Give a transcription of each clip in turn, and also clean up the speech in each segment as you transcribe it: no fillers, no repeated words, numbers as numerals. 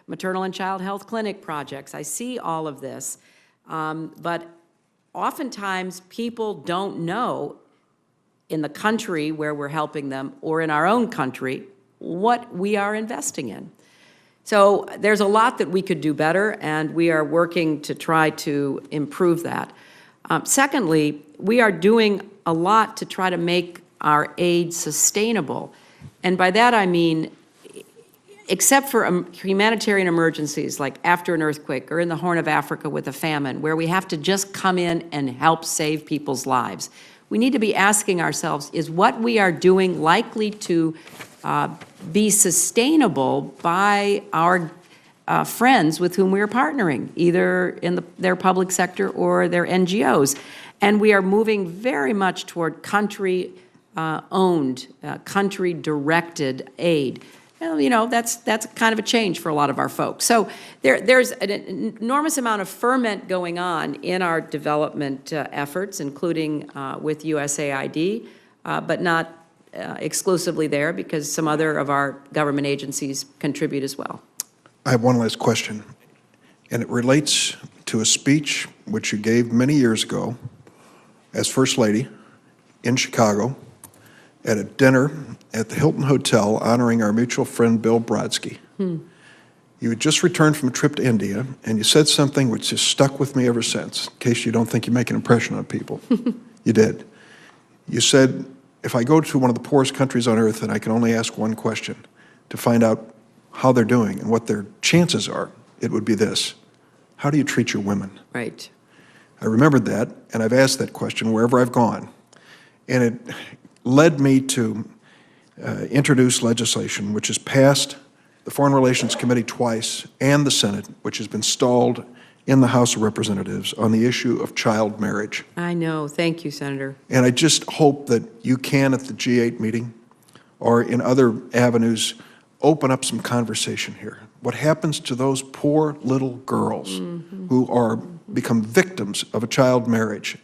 maternal and child health clinic projects. I see all of this. But oftentimes people don't know in the country where we're helping them or in our own country what we are investing in. So there's a lot that we could do better, and we are working to try to improve that. Secondly, we are doing a lot to try to make our aid sustainable. And by that I mean, except for humanitarian emergencies like after an earthquake or in the Horn of Africa with a famine, where we have to just come in and help save people's lives, we need to be asking ourselves, is what we are doing likely to be sustainable by our friends with whom we are partnering, either in their public sector or their NGOs? And we are moving very much toward country-owned, country-directed aid. Well, you know, that's kind of a change for a lot of our folks. So there's an enormous amount of ferment going on in our development efforts, including with USAID, but not exclusively there, because some other of our government agencies contribute as well. I have one last question, and it relates to a speech which you gave many years ago as First Lady in Chicago at a dinner at the Hilton Hotel honoring our mutual friend Bill Brodsky. You had just returned from a trip to India, and you said something which has stuck with me ever since, in case you don't think you make an impression on people. You did. You said, if I go to one of the poorest countries on earth and I can only ask one question to find out how they're doing and what their chances are, it would be this: how do you treat your women? Right. I remembered that, and I've asked that question wherever I've gone. And it led me to introduce legislation which has passed the Foreign Relations Committee twice and the Senate, which has been stalled in the House of Representatives on the issue of child marriage. I know. Thank you, Senator. And I just hope that you can, at the G8 meeting or in other avenues, open up some conversation here. What happens to those poor little girls who become victims of a child marriage?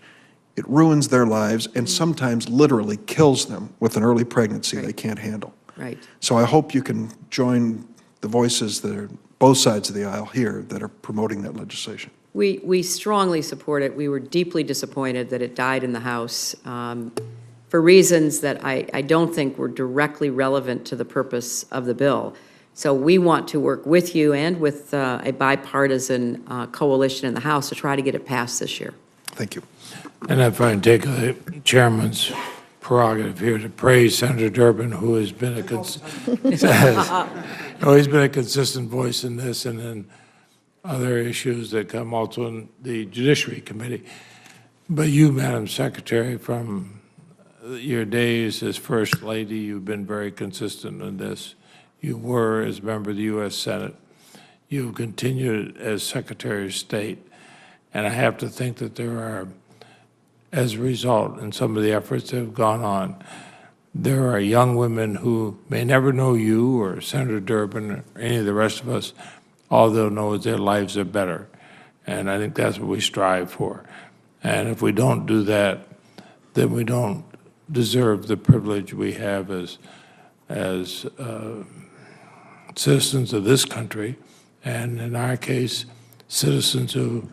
It ruins their lives and sometimes literally kills them with an early pregnancy they can't handle. Right. So I hope you can join the voices that are both sides of the aisle here that are promoting that legislation. We strongly support it. We were deeply disappointed that it died in the House for reasons that I don't think were directly relevant to the purpose of the bill. So we want to work with you and with a bipartisan coalition in the House to try to get it passed this year. Thank you. And if I can take the chairman's prerogative here to praise Senator Durbin, who has been he's been a consistent voice in this and in other issues that come also in the Judiciary Committee. But you, Madam Secretary, from your days as First Lady, you've been very consistent in this. You were as a member of the U.S. Senate. You've continued as Secretary of State. And I have to think that there are, as a result, in some of the efforts that have gone on, there are young women who may never know you or Senator Durbin or any of the rest of us. All they'll know is their lives are better. And I think that's what we strive for. And if we don't do that, then we don't deserve the privilege we have as citizens of this country, and in our case, citizens who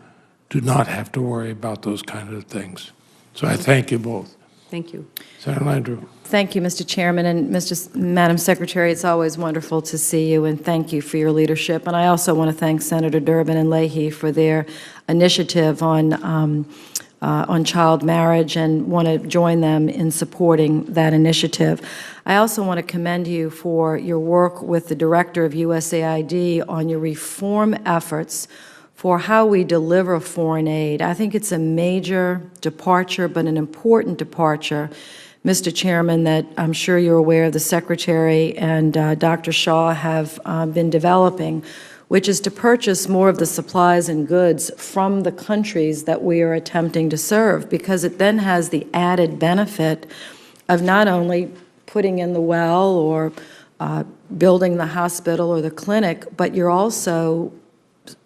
do not have to worry about those kind of things. So I thank you both. Thank you. Senator Landrieu. Thank you, Mr. Chairman, and Madam Secretary, it's always wonderful to see you, and thank you for your leadership. And I also want to thank Senator Durbin and Leahy for their initiative on child marriage, and want to join them in supporting that initiative. I also want to commend you for your work with the Director of USAID on your reform efforts for how we deliver foreign aid. I think it's a major departure, but an important departure, Mr. Chairman, that I'm sure you're aware the Secretary and Dr. Shaw have been developing, which is to purchase more of the supplies and goods from the countries that we are attempting to serve, because it then has the added benefit of not only putting in the well or building the hospital or the clinic, but you're also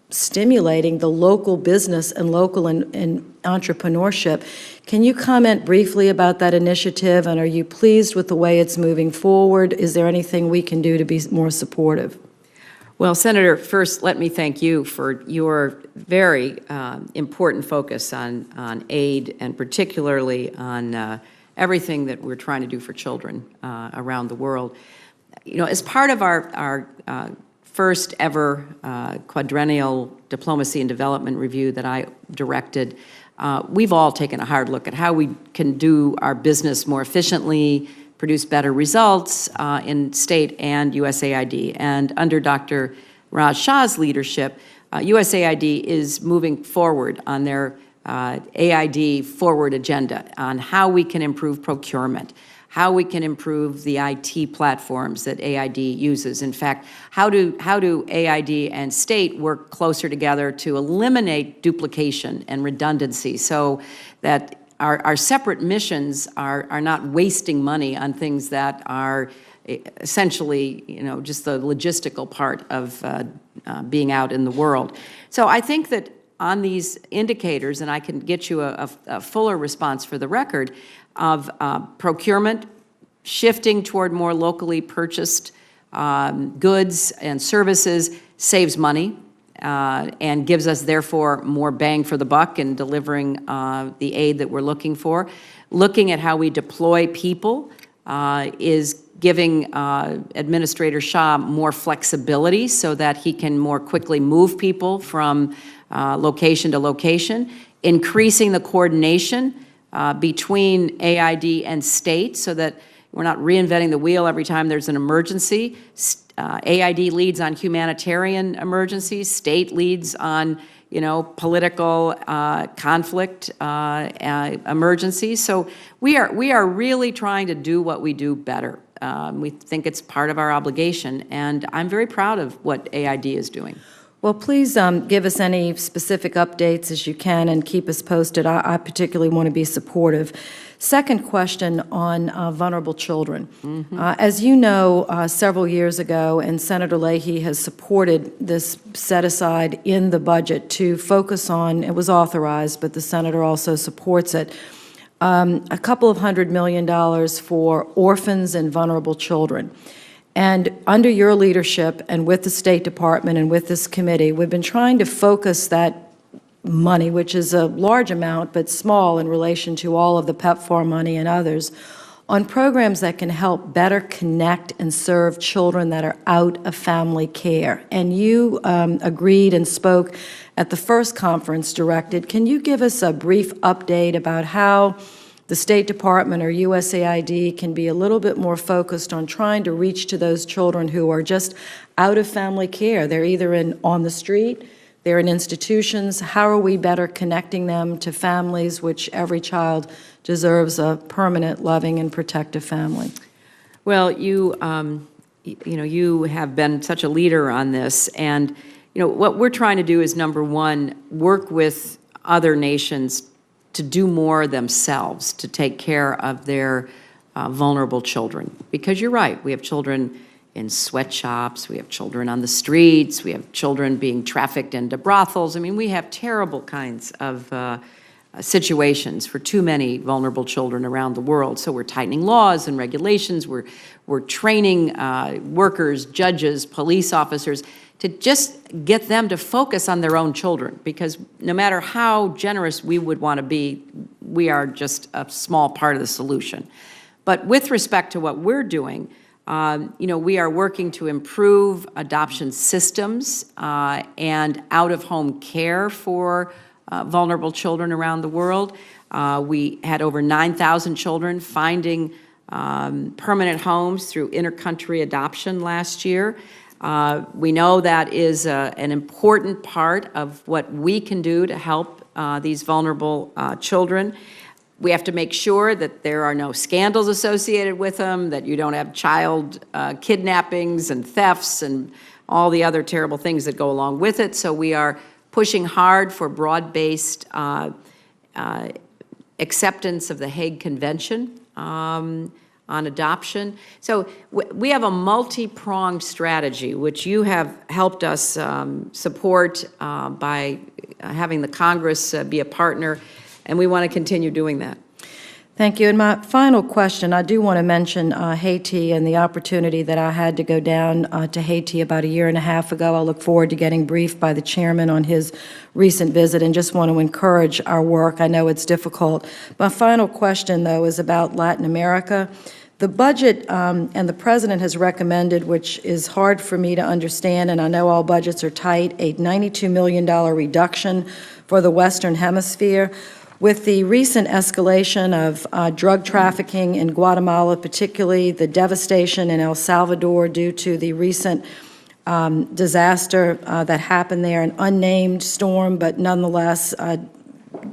stimulating the local business and local entrepreneurship. Can you comment briefly about that initiative, and are you pleased with the way it's moving forward? Is there anything we can do to be more supportive? Well, Senator, first, let me thank you for your very important focus on aid, and particularly on everything that we're trying to do for children around the world. You know, as part of our first ever quadrennial diplomacy and development review that I directed, we've all taken a hard look at how we can do our business more efficiently, produce better results in state and USAID. And under Dr. Raj Shah's leadership, USAID is moving forward on their AID forward agenda on how we can improve procurement, how we can improve the IT platforms that AID uses. In fact, how do AID and state work closer together to eliminate duplication and redundancy so that our separate missions are not wasting money on things that are essentially, you know, just the logistical part of being out in the world. So I think that on these indicators, and I can get you a fuller response for the record, of procurement, shifting toward more locally purchased goods and services saves money and gives us, therefore, more bang for the buck in delivering the aid that we're looking for. Looking at how we deploy people is giving Administrator Shah more flexibility so that he can more quickly move people from location to location, increasing the coordination between AID and state so that we're not reinventing the wheel every time there's an emergency. AID leads on humanitarian emergencies, state leads on, you know, political conflict emergencies. So we are really trying to do what we do better. We think it's part of our obligation, and I'm very proud of what AID is doing. Well, please give us any specific updates as you can and keep us posted. I particularly want to be supportive. Second question on vulnerable children. As you know, several years ago, and Senator Leahy has supported this set aside in the budget to focus on, it was authorized, but the Senator also supports it, a couple of $100 million for orphans and vulnerable children. And under your leadership and with the State Department and with this committee, we've been trying to focus that money, which is a large amount but small in relation to all of the PEPFAR money and others, on programs that can help better connect and serve children that are out of family care. And you agreed and spoke at the first conference directed. Can you give us a brief update about how the State Department or USAID can be a little bit more focused on trying to reach to those children who are just out of family care? They're either on the street, they're in institutions. How are we better connecting them to families, which every child deserves a permanent, loving, and protective family? Well, you have been such a leader on this, and what we're trying to do is, number one, work with other nations to do more themselves to take care of their vulnerable children. Because you're right, we have children in sweatshops, we have children on the streets, we have children being trafficked into brothels. I mean, we have terrible kinds of situations for too many vulnerable children around the world. So we're tightening laws and regulations, we're training workers, judges, police officers to just get them to focus on their own children, because no matter how generous we would want to be, we are just a small part of the solution. But with respect to what we're doing, we are working to improve adoption systems and out-of-home care for vulnerable children around the world. We had over 9,000 children finding permanent homes through inter-country adoption last year. We know that is an important part of what we can do to help these vulnerable children. We have to make sure that there are no scandals associated with them, that you don't have child kidnappings and thefts and all the other terrible things that go along with it. So we are pushing hard for broad-based acceptance of the Hague Convention on adoption. So we have a multi-pronged strategy, which you have helped us support by having the Congress be a partner, and we want to continue doing that. Thank you. And my final question, I do want to mention Haiti and the opportunity that I had to go down to Haiti about a year and a half ago. I look forward to getting briefed by the chairman on his recent visit and just want to encourage our work. I know it's difficult. My final question, though, is about Latin America. The budget, and the president has recommended, which is hard for me to understand, and I know all budgets are tight, a $92 million reduction for the Western Hemisphere. With the recent escalation of drug trafficking in Guatemala, particularly the devastation in El Salvador due to the recent disaster that happened there, an unnamed storm, but nonetheless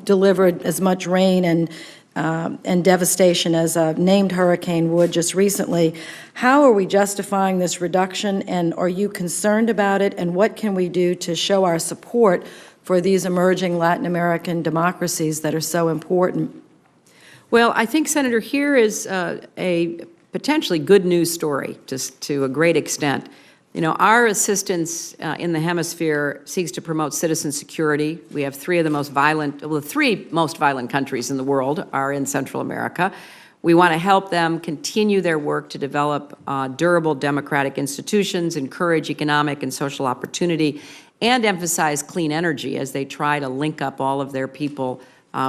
delivered as much rain and devastation as a named hurricane would just recently. How are we justifying this reduction, and are you concerned about it, and what can we do to show our support for these emerging Latin American democracies that are so important? Well, I think, Senator, here is a potentially good news story, just to a great extent. You know, our assistance in the hemisphere seeks to promote citizen security. We have three most violent countries in the world are in Central America. We want to help them continue their work to develop durable democratic institutions, encourage economic and social opportunity, and emphasize clean energy as they try to link up all of their people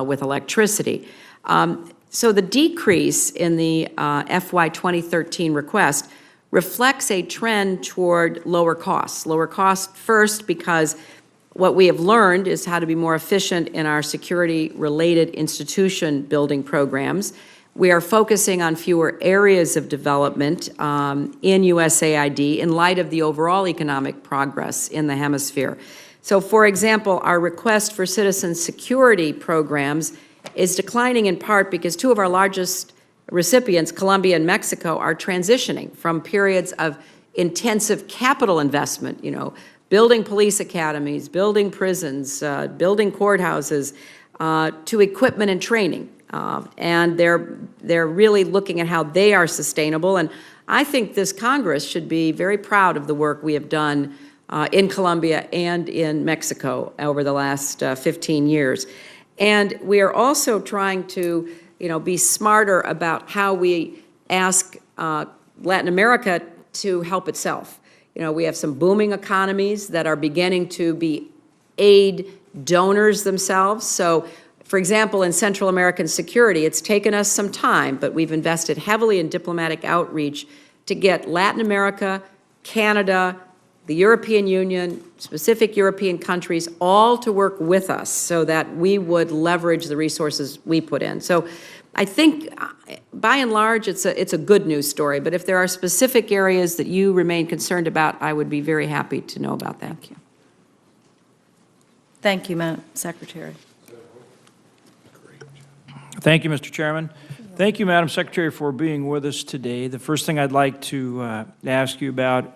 with electricity. So the decrease in the FY 2013 request reflects a trend toward lower costs. Lower costs first because what we have learned is how to be more efficient in our security-related institution building programs. We are focusing on fewer areas of development in USAID in light of the overall economic progress in the hemisphere. So, for example, our request for citizen security programs is declining in part because two of our largest recipients, Colombia and Mexico, are transitioning from periods of intensive capital investment, you know, building police academies, building prisons, building courthouses, to equipment and training. And they're really looking at how they are sustainable. And I think this Congress should be very proud of the work we have done in Colombia and in Mexico over the last 15 years. And we are also trying to, you know, be smarter about how we ask Latin America to help itself. You know, we have some booming economies that are beginning to be aid donors themselves. So, for example, in Central American security, it's taken us some time, but we've invested heavily in diplomatic outreach to get Latin America, Canada, the European Union, specific European countries, all to work with us so that we would leverage the resources we put in. So I think, by and large, it's a good news story. But if there are specific areas that you remain concerned about, I would be very happy to know about that. Thank you. Thank you, Madam Secretary. Thank you, Mr. Chairman. Thank you, Madam Secretary, for being with us today. The first thing I'd like to ask you about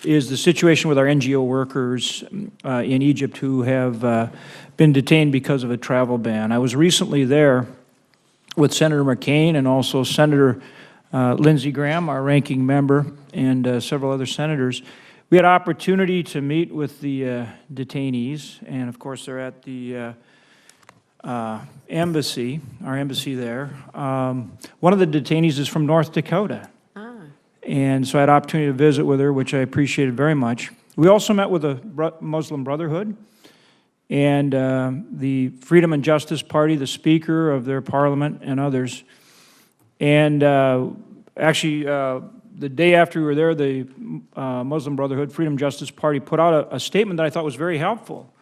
is the situation with our NGO workers in Egypt who have been detained because of a travel ban. I was recently there with Senator McCain and also Senator Lindsey Graham, our ranking member, and several other senators. We had opportunity to meet with the detainees, and of course they're at the embassy, our embassy there. One of the detainees is from North Dakota. And so I had an opportunity to visit with her, which I appreciated very much. We also met with the Muslim Brotherhood and the Freedom and Justice Party, the Speaker of their parliament, and others. And actually, the day after we were there, the Muslim Brotherhood, Freedom and Justice Party put out a statement that I thought was very helpful.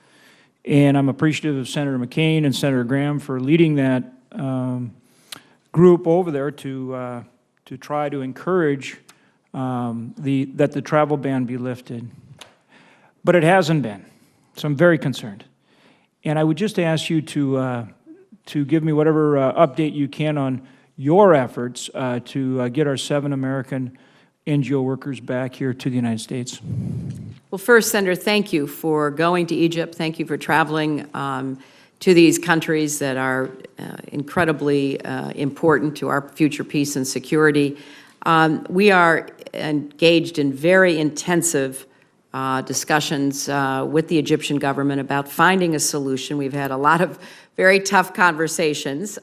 And I'm appreciative of Senator McCain and Senator Graham for leading that group over there to try to encourage that the travel ban be lifted. But it hasn't been, so I'm very concerned. And I would just ask you to give me whatever update you can on your efforts to get our 7 American NGO workers back here to the United States. Well, first, Senator, thank you for going to Egypt. Thank you for traveling to these countries that are incredibly important to our future peace and security. We are engaged in very intensive discussions with the Egyptian government about finding a solution. We've had a lot of very tough conversations.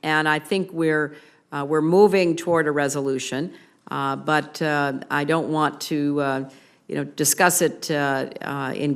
And I think we're moving toward a resolution, but I don't want to, discuss it in